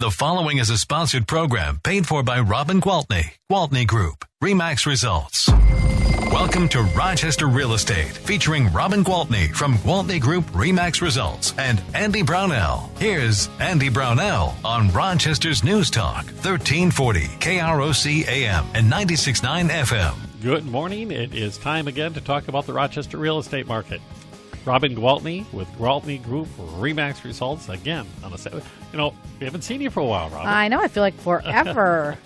The following is a sponsored program paid for by Robin Gwaltney Group, RE/MAX Results. Welcome to Rochester Real Estate, featuring Robin Gwaltney from Gwaltney Group, RE/MAX Results, and Andy Brownell. Here's Andy Brownell on Rochester's News Talk, 1340 KROC-AM and 96.9 FM. Good morning. It is time again to talk about the Rochester real estate market. Robin Gwaltney with Gwaltney Group-RE Results again on a Saturday. We haven't seen you for a while, Robin. I know. I feel like forever,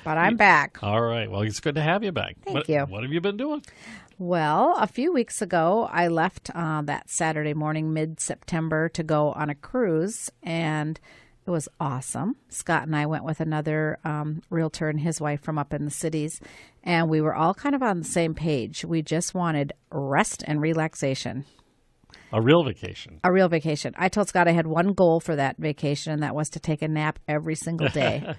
but I'm back. All right. Well, it's good to have you back. Thank you. What have you been doing? Well, a few weeks ago, I left that Saturday morning, mid-September, to go on a cruise, and it was awesome. Scott and I went with another realtor and his wife from up in the cities, and we were all kind of on the same page. We just wanted rest and relaxation. A real vacation. A real vacation. I told Scott I had one goal for that vacation, and that was to take a nap every single day.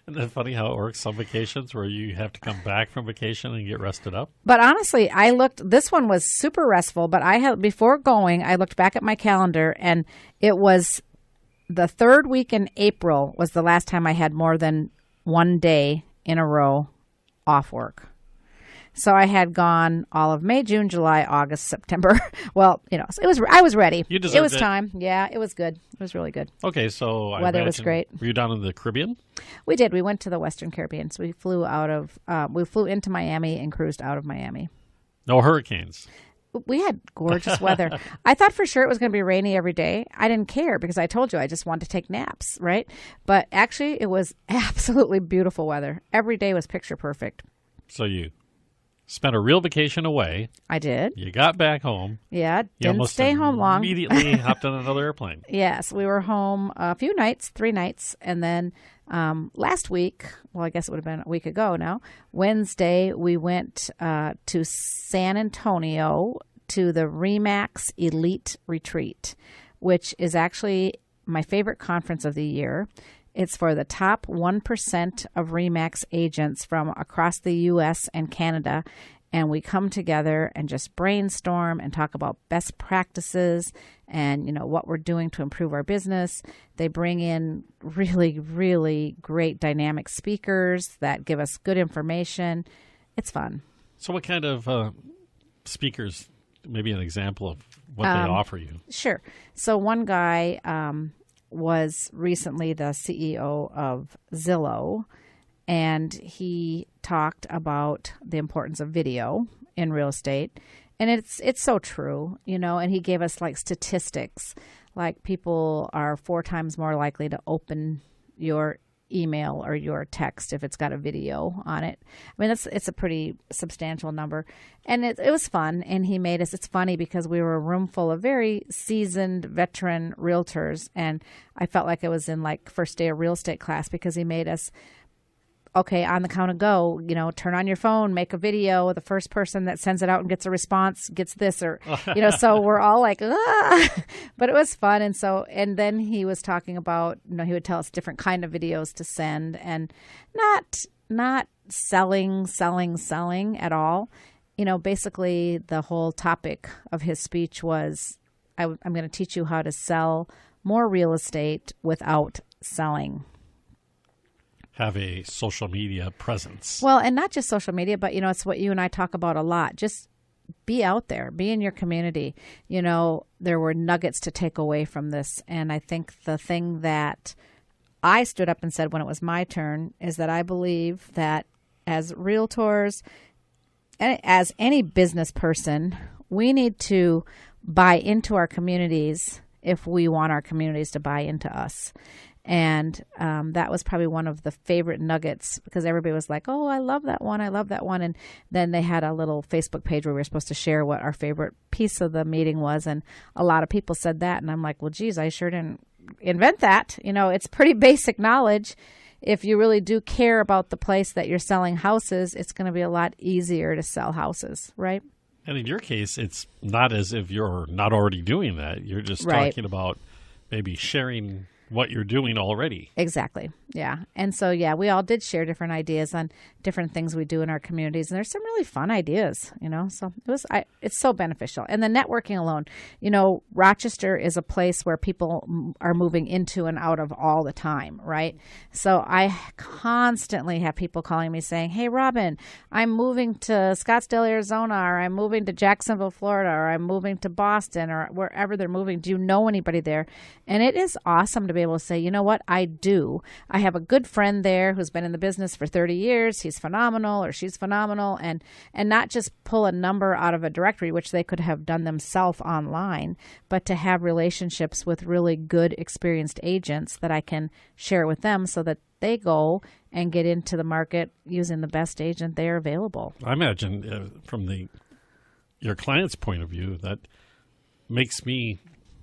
Isn't that funny how it works? Some vacations where you have to come back from vacation and get rested up. But honestly, this one was super restful, but before going, I looked back at my calendar, and it was the third week in April was the last time I had more than one day in a row off work. So I had gone all of May, June, July, August, September. Well, I was ready. You deserved it. Was it. Time. Yeah, it was good. It was really good. Okay, so weather was great. Were you down in the Caribbean? We did. We went to the Western Caribbean. So we flew into Miami and cruised out of Miami. No hurricanes. We had gorgeous weather. I thought for sure it was going to be rainy every day. I didn't care because I told you I just wanted to take naps, right? But actually, it was absolutely beautiful weather. Every day was picture perfect. So you spent a real vacation away. I did. You got back home. Yeah, didn't stay home long. Immediately hopped on another airplane. Yes, we were home a few nights, 3 nights, and then last week, well, I guess it would have been a week ago now, Wednesday, we went to San Antonio to the RE/MAX Elite Retreat, which is actually my favorite conference of the year. It's for the top 1% of RE/MAX agents from across the U.S. and Canada, and we come together and just brainstorm and talk about best practices and, what we're doing to improve our business. They bring in really, really great dynamic speakers that give us good information. It's fun. So what kind of speakers, maybe an example of what they offer you? Sure. So one guy was recently the CEO of Zillow, and he talked about the importance of video in real estate. And it's so true, and he gave us like statistics, like people are 4 times more likely to open your email or your text if it's got a video on it. I mean, it's a pretty substantial number, and it was fun. And he made us. It's funny because we were a room full of very seasoned veteran realtors, and I felt like I was in like first day of real estate class because he made us. Okay, on the count of go, turn on your phone, make a video. The first person that sends it out and gets a response gets this, or, so we're all like, ah, but it was fun. And then he was talking about, he would tell us different kind of videos to send, and not selling at all. Basically the whole topic of his speech was, I'm going to teach you how to sell more real estate without selling. Have a social media presence. Well, and not just social media, but, it's what you and I talk about a lot. Just be out there, be in your community. There were nuggets to take away from this. And I think the thing that I stood up and said when it was my turn is that I believe that as realtors, and as any business person, we need to buy into our communities if we want our communities to buy into us. And that was probably one of the favorite nuggets because everybody was like, oh, I love that one. I love that one. And then they had a little Facebook page where we were supposed to share what our favorite piece of the meeting was. And a lot of people said that. And I'm like, well, geez, I sure didn't invent that. It's pretty basic knowledge. If you really do care about the place that you're selling houses, it's going to be a lot easier to sell houses, right? And in your case, it's not as if you're not already doing that. You're just right. talking about maybe sharing what you're doing already. Exactly. Yeah. And so, yeah, we all did share different ideas on different things we do in our communities. And there's some really fun ideas, so it's so beneficial. And the networking alone, Rochester is a place where people are moving into and out of all the time, right? So I constantly have people calling me saying, hey, Robin, I'm moving to Scottsdale, Arizona, or I'm moving to Jacksonville, Florida, or I'm moving to Boston, or wherever they're moving. Do you know anybody there? And it is awesome to be able to say, you know what, I do. I have a good friend there who's been in the business for 30 years. He's phenomenal, or she's phenomenal, and not just pull a number out of a directory, which they could have done themselves online, but to have relationships with really good, experienced agents that I can share with them so that they go and get into the market using the best agent there available. I imagine from your client's point of view, that makes me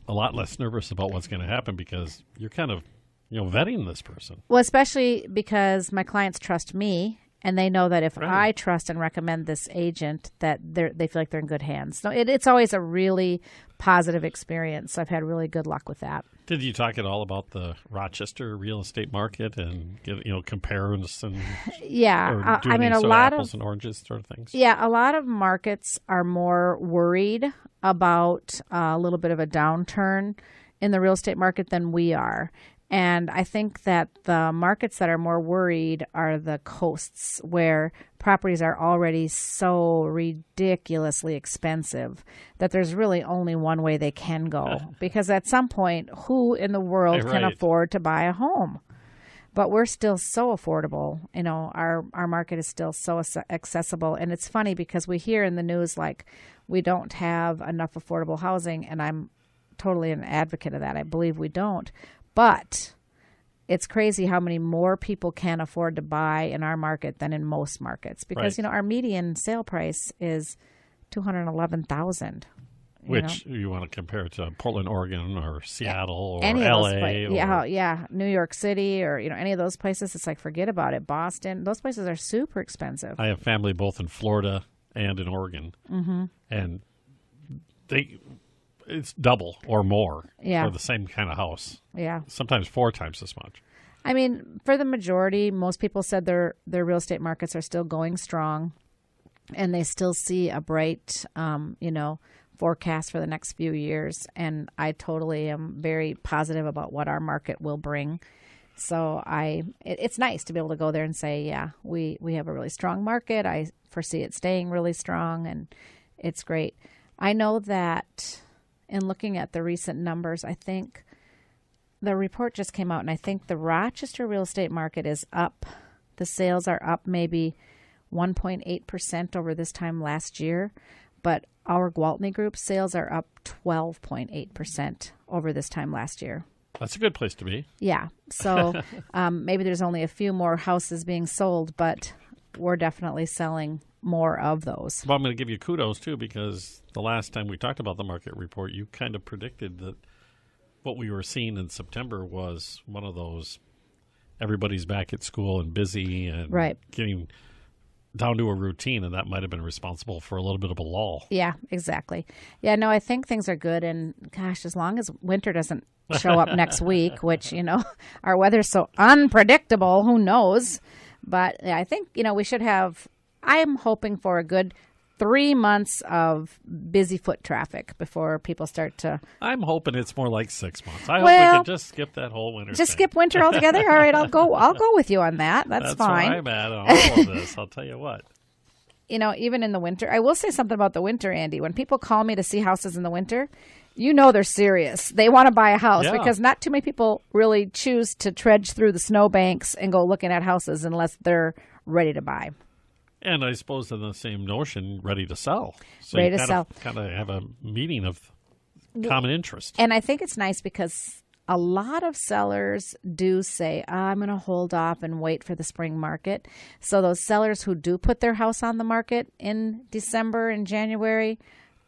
a lot less nervous about what's going to happen because you're kind of vetting this person. Well, especially because my clients trust me, and they know that if I trust and recommend this agent, that they feel like they're in good hands. So it's always a really positive experience. I've had really good luck with that. Did you talk at all about the Rochester real estate market and comparison? Yeah, or do a lot apples of and oranges sort of things. Yeah, a lot of markets are more worried about a little bit of a downturn in the real estate market than we are. And I think that the markets that are more worried are the coasts, where properties are already so ridiculously expensive that there's really only one way they can go. Because at some point, who in the world can afford to buy a home? But we're still so affordable. Our market is still so accessible. And it's funny because we hear in the news like we don't have enough affordable housing, and I'm totally an advocate of that. I believe we don't. But it's crazy how many more people can afford to buy in our market than in most markets because, our median sale price is $211,000. Which you want to compare to Portland, Oregon, or Seattle, or any LA. Yeah, New York City, or any of those places. It's like, forget about it. Boston, those places are super expensive. I have family both in Florida and in Oregon, and it's double or more for the same kind of house. Yeah. Sometimes 4 times as much. I mean, for the majority, most people said their real estate markets are still going strong, and they still see a bright, forecast for the next few years. And I totally am very positive about what our market will bring. So it's nice to be able to go there and say, yeah, we have a really strong market. I foresee it staying really strong, and it's great. I know that in looking at the recent numbers, I think the report just came out, and I think the Rochester real estate market is up. The sales are up maybe 1.8% over this time last year, but our Gwaltney Group sales are up 12.8% over this time last year. That's a good place to be. Yeah. So maybe there's only a few more houses being sold, but we're definitely selling more of those. Well, I'm going to give you kudos, too, because the last time we talked about the market report, you kind of predicted that what we were seeing in September was one of those everybody's back at school and busy and getting down to a routine, and that might have been responsible for a little bit of a lull. Yeah, exactly. Yeah, no, I think things are good, and gosh, as long as winter doesn't show up next week, which, our weather's so unpredictable, who knows? But yeah, I think, we should have, I'm hoping for a good 3 months of busy foot traffic before people start to. I'm hoping it's more like 6 months. I hope we can just skip that whole winter. Just skip winter altogether? All right, I'll go with you on that. That's fine. That's where I'm at on all of this. I'll tell you what. Even in the winter, I will say something about the winter, Andy. When people call me to see houses in the winter, they're serious. They want to buy a house because not too many people really choose to trudge through the snowbanks and go looking at houses unless they're ready to buy. And I suppose in the same notion, ready to sell. So ready to sell. Kind of have a meeting of common interest. And I think it's nice because a lot of sellers do say, I'm going to hold off and wait for the spring market. So those sellers who do put their house on the market in December and January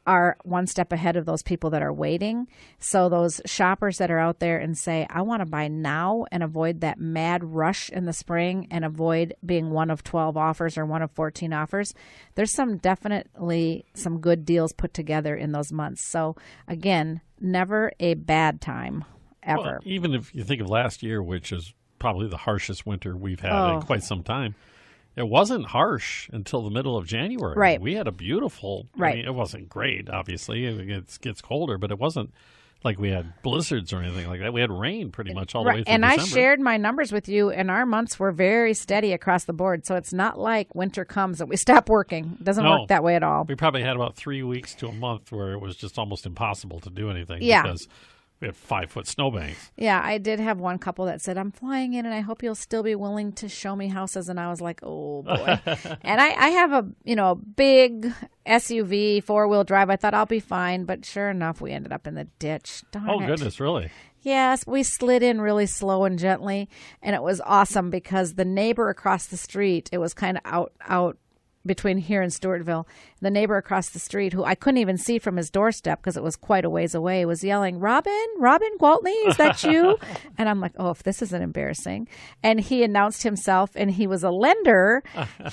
are one step ahead of those people that are waiting. So those shoppers that are out there and say, I want to buy now and avoid that mad rush in the spring and avoid being one of 12 offers or one of 14 offers, there's definitely some good deals put together in those months. So again, never a bad time. ever. Well, even if you think of last year, which is probably the harshest winter we've had in quite some time, it wasn't harsh until the middle of January. Right. We had a beautiful, right. I mean, it wasn't great, obviously. It gets colder, but it wasn't like we had blizzards or anything like that. We had rain pretty much all the way through and December. I shared my numbers with you, and our months were very steady across the board. So it's not like winter comes and we stop working. It doesn't work that way at all. We probably had about 3 weeks to a month where it was just almost impossible to do anything because we had 5-foot snowbanks. Yeah, I did have one couple that said, I'm flying in and I hope you'll still be willing to show me houses. And I was like, oh, boy. And I have a big SUV, 4-wheel drive. I thought I'll be fine. But sure enough, we ended up in the ditch. Darn it. Goodness, really? Yes, we slid in really slow and gently. And it was awesome because the neighbor across the street, it was kind of out between here and Stewartville, the neighbor across the street, who I couldn't even see from his doorstep because it was quite a ways away, was yelling, Robin Gwaltney, is that you? And I'm like, oh, if this isn't embarrassing. And he announced himself, and he was a lender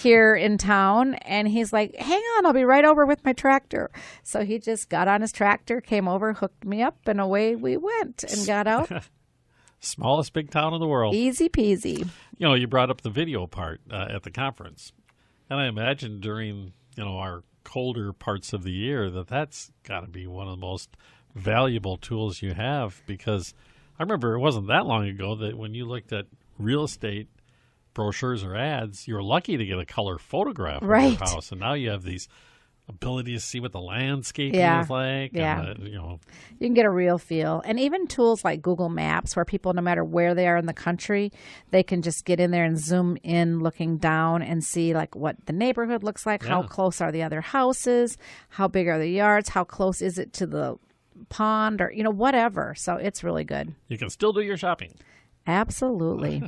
here in town. And he's like, hang on, I'll be right over with my tractor. So he just got on his tractor, came over, hooked me up, and away we went and got out. Smallest big town in the world. Easy peasy. You brought up the video part at the conference. And I imagine during, our colder parts of the year that's got to be one of the most valuable tools you have, because I remember it wasn't that long ago that when you looked at real estate brochures or ads, you were lucky to get a color photograph of your house. And now you have these ability to see what the landscape is like. Yeah. And, you can get a real feel. And even tools like Google Maps, where people, no matter where they are in the country, they can just get in there and zoom in looking down and see like what the neighborhood looks like, how close are the other houses, how big are the yards, how close is it to the pond, or, whatever. So it's really good. You can still do your shopping. Absolutely.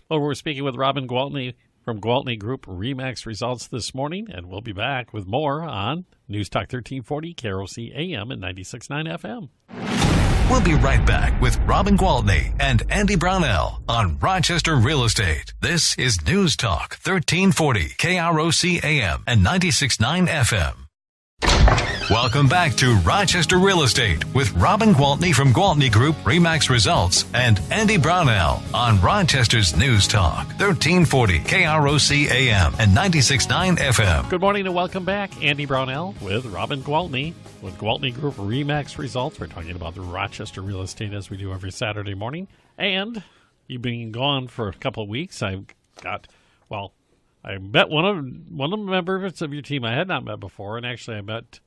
Well, we're speaking with Robin Gwaltney from Gwaltney Group-RE results this morning, and we'll be back with more on News Talk 1340, KROC-AM and 96.9 FM. We'll be right back with Robin Gwaltney and Andy Brownell on Rochester Real Estate. This is News Talk 1340, KROC-AM and 96.9 FM. Welcome back to Rochester Real Estate with Robin Gwaltney from Gwaltney Group-RE Results and Andy Brownell on Rochester's News Talk 1340 KROC-AM and 96.9 FM. Good morning and welcome back. Andy Brownell with Robin Gwaltney with Gwaltney Group-RE Results. We're talking about the Rochester real estate as we do every Saturday morning. And you've been gone for a couple of weeks. I met one of the members of your team I had not met before, and actually I met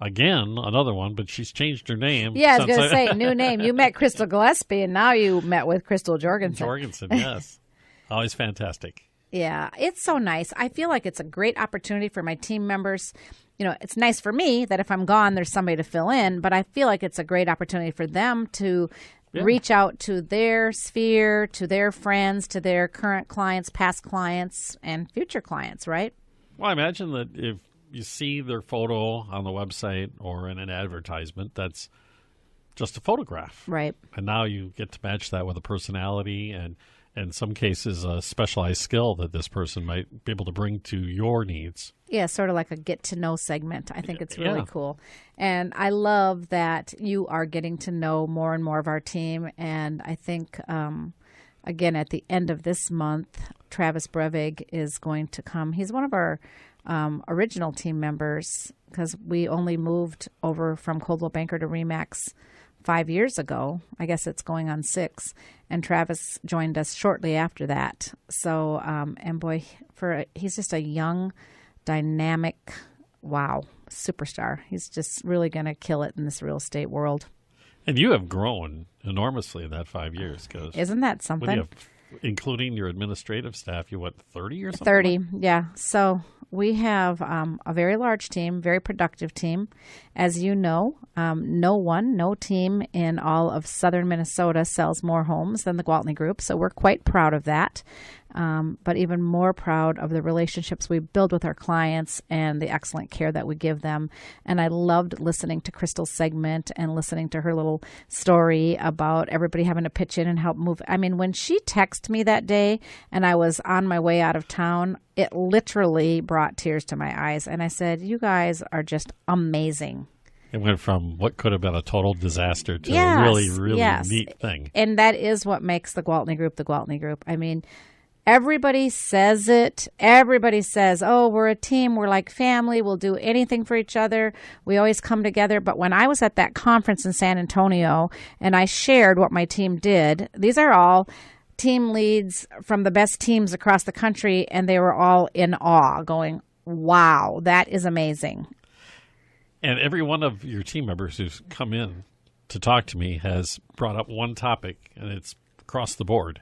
again another one, but she's changed her name. Yeah, I was going to say, new name. You met Crystal Gillespie, and now you met with Crystal Jorgensen. Yes. Always fantastic. Yeah, it's so nice. I feel like it's a great opportunity for my team members. It's nice for me that if I'm gone, there's somebody to fill in, but I feel like it's a great opportunity for them to reach out to their sphere, to their friends, to their current clients, past clients, and future clients, right? Well, I imagine that if you see their photo on the website or in an advertisement, that's just a photograph. Right. And now you get to match that with a personality and in some cases a specialized skill that this person might be able to bring to your needs. Yeah, sort of like a get-to-know segment. I think it's really cool. And I love that you are getting to know more and more of our team. And I think, again, at the end of this month, Travis Brevig is going to come. He's one of our original team members because we only moved over from Coldwell Banker to RE/MAX 5 years ago. I guess it's going on 6. And Travis joined us shortly after that. So, and boy, he's just a young, dynamic, superstar. He's just really going to kill it in this real estate world. And you have grown enormously in that 5 years. Isn't that something? Including your administrative staff, 30 or something? 30, yeah. So we have a very large team, very productive team. As you know, no team in all of southern Minnesota sells more homes than the Gwaltney Group. So we're quite proud of that. But even more proud of the relationships we build with our clients and the excellent care that we give them. And I loved listening to Crystal's segment and listening to her little story about everybody having to pitch in and help move. I mean, when she texted me that day and I was on my way out of town, it literally brought tears to my eyes. And I said, you guys are just amazing. It went from what could have been a total disaster to Yes, a really, really yes. neat thing. And that is what makes the Gwaltney Group the Gwaltney Group. I mean, everybody says it. Everybody says, oh, we're a team. We're like family. We'll do anything for each other. We always come together. But when I was at that conference in San Antonio and I shared what my team did, these are all team leads from the best teams across the country, and they were all in awe, going, wow, that is amazing. And every one of your team members who's come in to talk to me has brought up one topic, and it's across the board,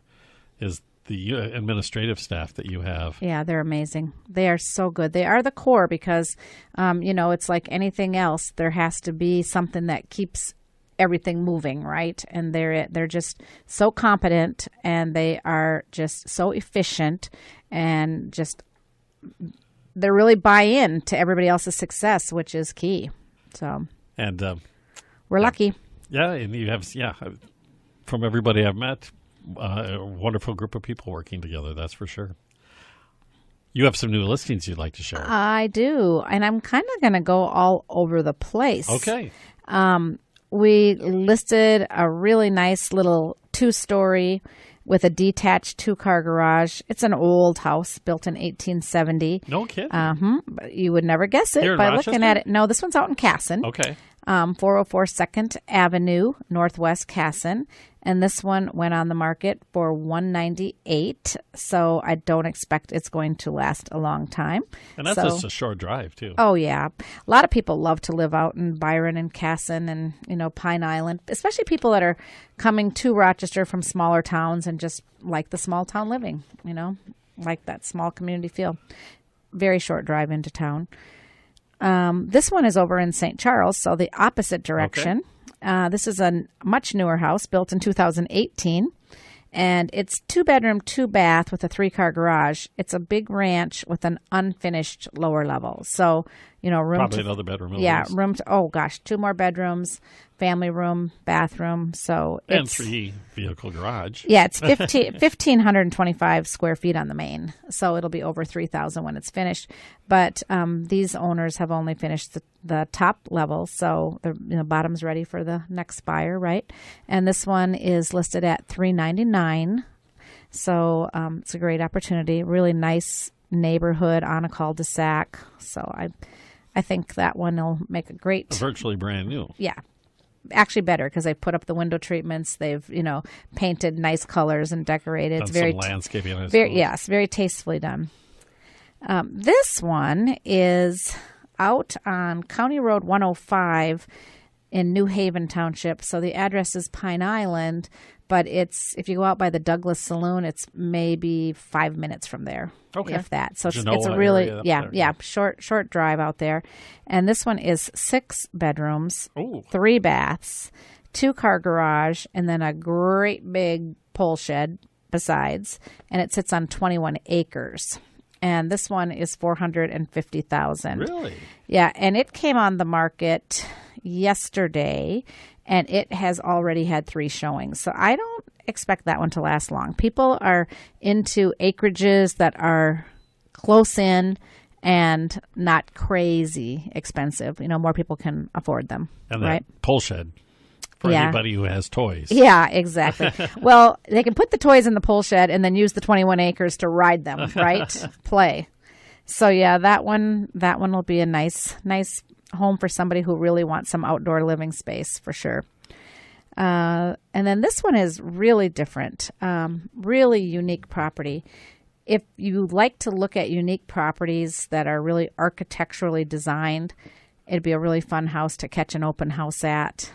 is the administrative staff that you have. Yeah, they're amazing. They are so good. They are the core because, it's like anything else. There has to be something that keeps everything moving, right? And they're just so competent, and they are just so efficient, and just they really buy in to everybody else's success, which is key. So, and we're lucky. Yeah, and you have from everybody I've met, a wonderful group of people working together. That's for sure. You have some new listings you'd like to share. I do, and I'm kind of going to go all over the place. Okay. We listed a really nice little 2-story with a detached 2-car garage. It's an old house built in 1870. No kidding. But you would never guess it Here in by Rochester? looking at it. No, this one's out in Casson. Okay. 404 2nd Avenue, Northwest Casson. And this one went on the market for $198. So I don't expect it's going to last a long time. And that's just a short drive, too. Oh, yeah. A lot of people love to live out in Byron and Casson and, Pine Island, especially people that are coming to Rochester from smaller towns and just like the small town living, like that small community feel. Very short drive into town. This one is over in St. Charles, so the opposite direction. Okay. This is a much newer house built in 2018, and it's 2-bedroom, 2-bath with a 3-car garage. It's a big ranch with an unfinished lower level. So, room probably another bedroom. Yeah, room to, 2 more bedrooms, family room, bathroom. So and it's 3-vehicle garage. Yeah, it's 1,525 square feet on the main. So it'll be over 3,000 when it's finished. But these owners have only finished the top level, so the bottom's ready for the next buyer, right? And this one is listed at $399. So it's a great opportunity. Really nice neighborhood on a cul-de-sac. So I think that one will make a great... Virtually brand new. Yeah. Actually better because they've put up the window treatments. They've, painted nice colors and decorated. It's very some landscaping. Very tastefully done. This one is out on County Road 105 in New Haven Township. So the address is Pine Island, but if you go out by the Douglas Saloon, it's maybe 5 minutes from there, if that. So it's a really, short drive out there. And this one is 6 bedrooms, 3 baths, 2-car garage, and then a great big pole shed besides. And it sits on 21 acres. And this one is $450,000. Really? Yeah, and it came on the market yesterday, and it has already had 3 showings. So I don't expect that one to last long. People are into acreages that are close in and not crazy expensive. More people can afford them. And right? that pole shed for anybody who has toys. Yeah, exactly. Well, they can put the toys in the pole shed and then use the 21 acres to ride them, right? Play. So yeah, that one will be a nice home for somebody who really wants some outdoor living space for sure. And then this one is really different, really unique property. If you like to look at unique properties that are really architecturally designed, it'd be a really fun house to catch an open house at.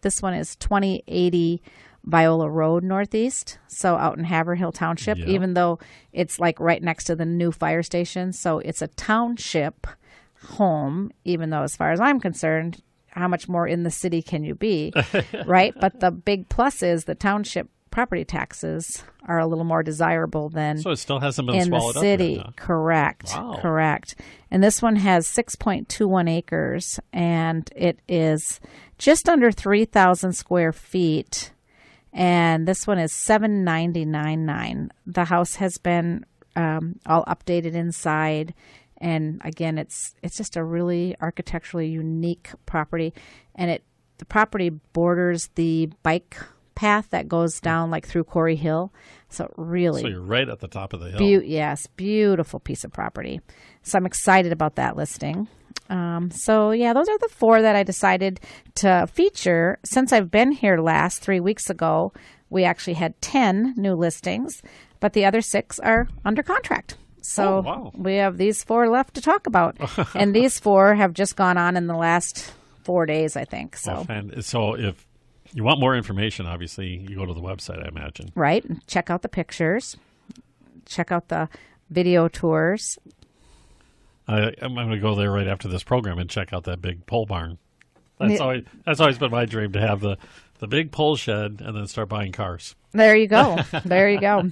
This one is 2080 Viola Road Northeast, so out in Haverhill Township, even though it's like right next to the new fire station. So it's a township home, even though as far as I'm concerned, how much more in the city can you be, right? But the big plus is the township property taxes are a little more desirable than so it still hasn't been in swallowed the city. Up yet, huh? Correct. Wow. Correct. And this one has 6.21 acres, and it is just under 3,000 square feet. And this one is $799.9. The house has been all updated inside, And again, it's just a really architecturally unique property, and the property borders the bike path that goes down like through Quarry Hill. So really, so you're right at the top of the hill. Yes, beautiful piece of property. So I'm excited about that listing. So yeah, those are the 4 that I decided to feature. Since I've been here last 3 weeks ago, we actually had 10 new listings, but the other 6 are under contract. So wow. We have these 4 left to talk about. And these 4 have just gone on in the last 4 days, I think. So, and so if you want more information, obviously, you go to the website, I imagine. Right. Check out the pictures. Check out the video tours. I'm going to go there right after this program and check out that big pole barn. That's always been my dream, to have the big pole shed and then start buying cars. There you go. There you go.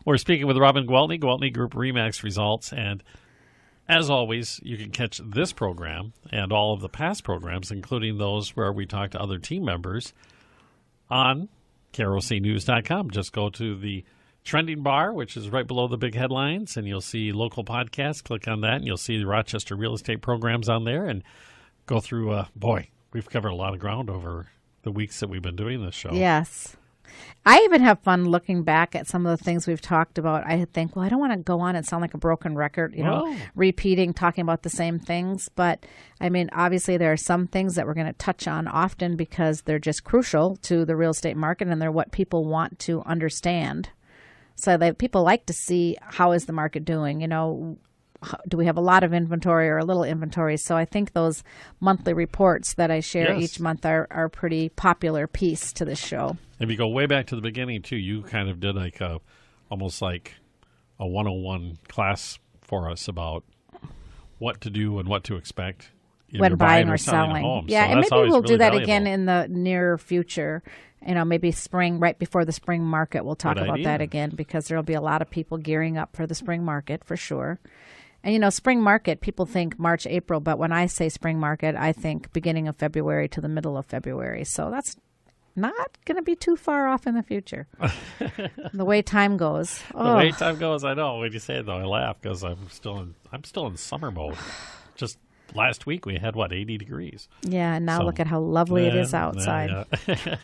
We're speaking with Robin Gwaltney, Gwaltney Group-RE results. And as always, you can catch this program and all of the past programs, including those where we talk to other team members, on KROCnews.com. Just go to the trending bar, which is right below the big headlines, and you'll see local podcasts. Click on that, and you'll see the Rochester real estate programs on there, and go through. We've covered a lot of ground over the weeks that we've been doing this show. Yes. I even have fun looking back at some of the things we've talked about. I think, well, I don't want to go on and sound like a broken record, repeating, talking about the same things. But, I mean, obviously there are some things that we're going to touch on often because they're just crucial to the real estate market, and they're what people want to understand. So people like to see, how is the market doing? Do we have a lot of inventory or a little inventory? So I think those monthly reports that I share each month are a pretty popular piece to this show. If you go way back to the beginning, too, you kind of did almost like a 101 class for us about what to do and what to expect when buying or selling a home. Yeah, so and maybe we'll really do that valuable. again in the near future. Maybe spring, right before the spring market, we'll talk about that again, because there'll be a lot of people gearing up for the spring market for sure. And, spring market, people think March, April, but when I say spring market, I think beginning of February to the middle of February. So that's not going to be too far off in the future. The way time goes. The way time goes, I know. When you say it, though, I laugh because I'm still in summer mode. Just last week we had, 80 degrees. Yeah, and now look at how lovely it is outside. Yeah.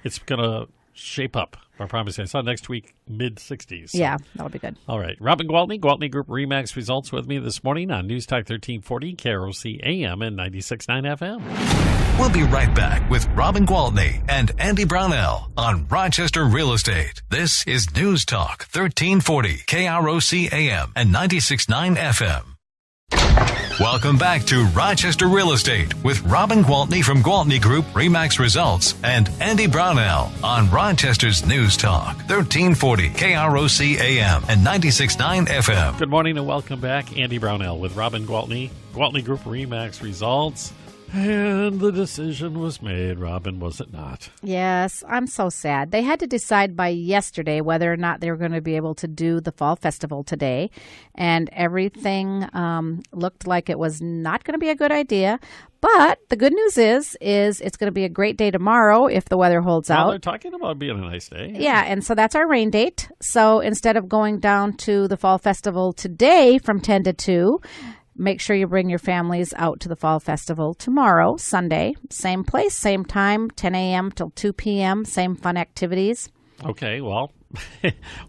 It's going to shape up. I promise you. I saw next week mid-60s. So. Yeah, that'll be good. All right. Robin Gwaltney, Gwaltney Group-RE results with me this morning on News Talk 1340, KROC-AM and 96.9 FM. We'll be right back with Robin Gwaltney and Andy Brownell on Rochester Real Estate. This is News Talk 1340, KROC-AM and 96.9 FM. Welcome back to Rochester Real Estate with Robin Gwaltney from Gwaltney Group-RE Results and Andy Brownell on Rochester's News Talk 1340 KROC-AM and 96.9 FM. Good morning and welcome back. Andy Brownell with Robin Gwaltney, Gwaltney Group-RE Results. And the decision was made, Robin, was it not? Yes, I'm so sad. They had to decide by yesterday whether or not they were going to be able to do the fall festival today. And everything looked like it was not going to be a good idea. But the good news is it's going to be a great day tomorrow if the weather holds out. They're talking about being a nice day. Yeah, and so that's our rain date. So instead of going down to the fall festival today from 10 to 2, make sure you bring your families out to the Fall Festival tomorrow, Sunday. Same place, same time, 10 a.m. till 2 p.m., same fun activities. Okay, well,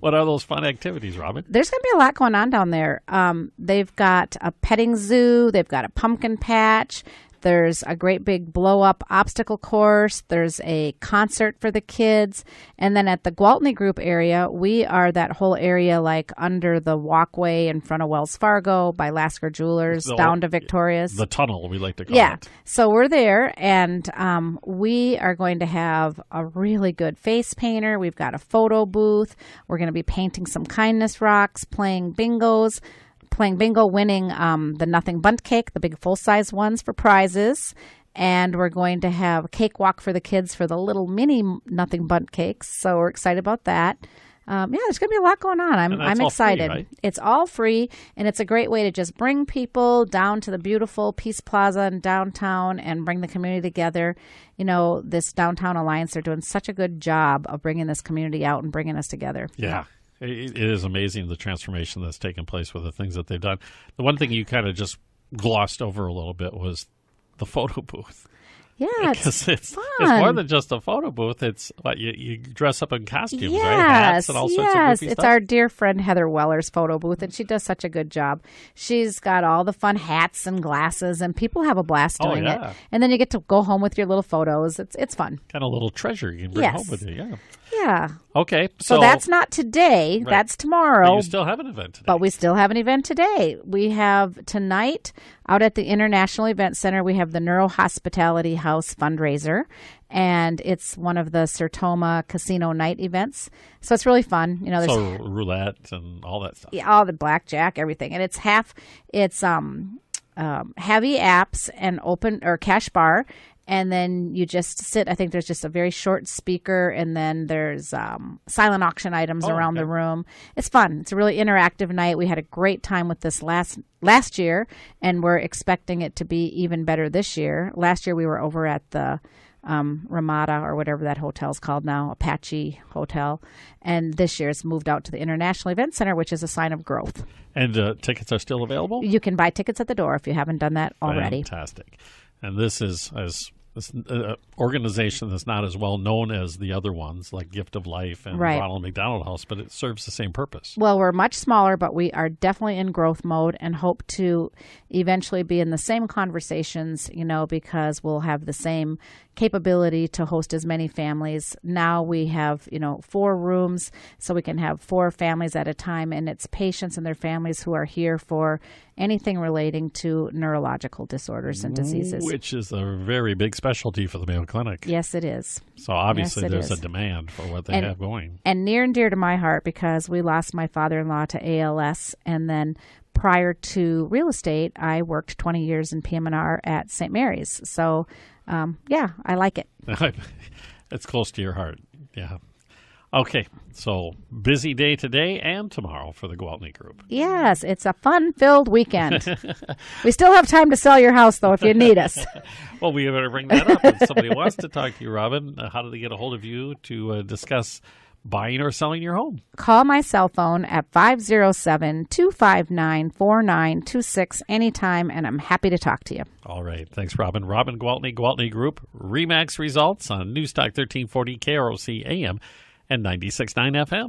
what are those fun activities, Robin? There's going to be a lot going on down there. They've got a petting zoo. They've got a pumpkin patch. There's a great big blow-up obstacle course. There's a concert for the kids. And then at the Gwaltney Group area, we are that whole area like under the walkway in front of Wells Fargo by Lasker Jewelers down to Victoria's. The tunnel, we like to call it. So we're there, and we are going to have a really good face painter. We've got a photo booth. We're going to be painting some kindness rocks, playing bingo, winning the Nothing Bundt cake, the big full-size ones for prizes. And we're going to have a cakewalk for the kids for the little mini Nothing Bundt cakes. So we're excited about that. There's going to be a lot going on. I'm excited. Free, right? It's all free, and it's a great way to just bring people down to the beautiful Peace Plaza in downtown and bring the community together. This Downtown Alliance, they're doing such a good job of bringing this community out and bringing us together. Yeah. It is amazing the transformation that's taken place with the things that they've done. The one thing you kind of just glossed over a little bit was the photo booth. Yeah, because it's fun. It's more than just a photo booth. It's what you dress up in costumes, yes, right? Hats and all sorts of goofy it's stuff. our dear friend Heather Weller's photo booth, and she does such a good job. She's got all the fun hats and glasses, and people have a blast doing it. And then you get to go home with your little photos. It's fun. Kind of a little treasure you can bring home with you. Yeah. Yeah. Okay. So that's not today. Right. That's tomorrow. But you still have an event today. But we still have an event today. We have tonight out at the International Event Center, we have the Neuro Hospitality House fundraiser. And it's one of the Sertoma Casino night events. So it's really fun. You know, there's roulette and all that stuff. Yeah, all the blackjack, everything. And it's heavy apps and open or cash bar. And then you just sit. I think there's just a very short speaker, and then there's silent auction items around the room. It's fun. It's a really interactive night. We had a great time with this last year, and we're expecting it to be even better this year. Last year we were over at the Ramada or whatever that hotel's called now, Apache Hotel, and this year it's moved out to the International Event Center, which is a sign of growth. And tickets are still available? You can buy tickets at the door if you haven't done that already. Fantastic. And this is this organization that's not as well known as the other ones like Gift of Life and Ronald McDonald House, but it serves the same purpose. Well, we're much smaller, but we are definitely in growth mode and hope to eventually be in the same conversations, you know, because we'll have the same capability to host as many families. Now we have, 4 rooms, so we can have 4 families at a time, and it's patients and their families who are here for anything relating to neurological disorders and diseases. Which is a very big specialty for the Mayo Clinic. Yes, it is. So obviously there's a demand for what they have going. And near and dear to my heart, because we lost my father-in-law to ALS, and then prior to real estate, I worked 20 years in PM&R at St. Mary's. So, I like it. It's close to your heart. Yeah. Okay, so busy day today and tomorrow for the Gwaltney Group. Yes, it's a fun-filled weekend. We still have time to sell your house, though, if you need us. Well, we better bring that up. If somebody wants to talk to you, Robin, how do they get a hold of you to discuss buying or selling your home? Call my cell phone at 507-259-4926 anytime, and I'm happy to talk to you. All right. Thanks, Robin. Robin Gwaltney, Gwaltney Group, RE/MAX results on Newstalk 1340 KROC-AM and 96.9 FM.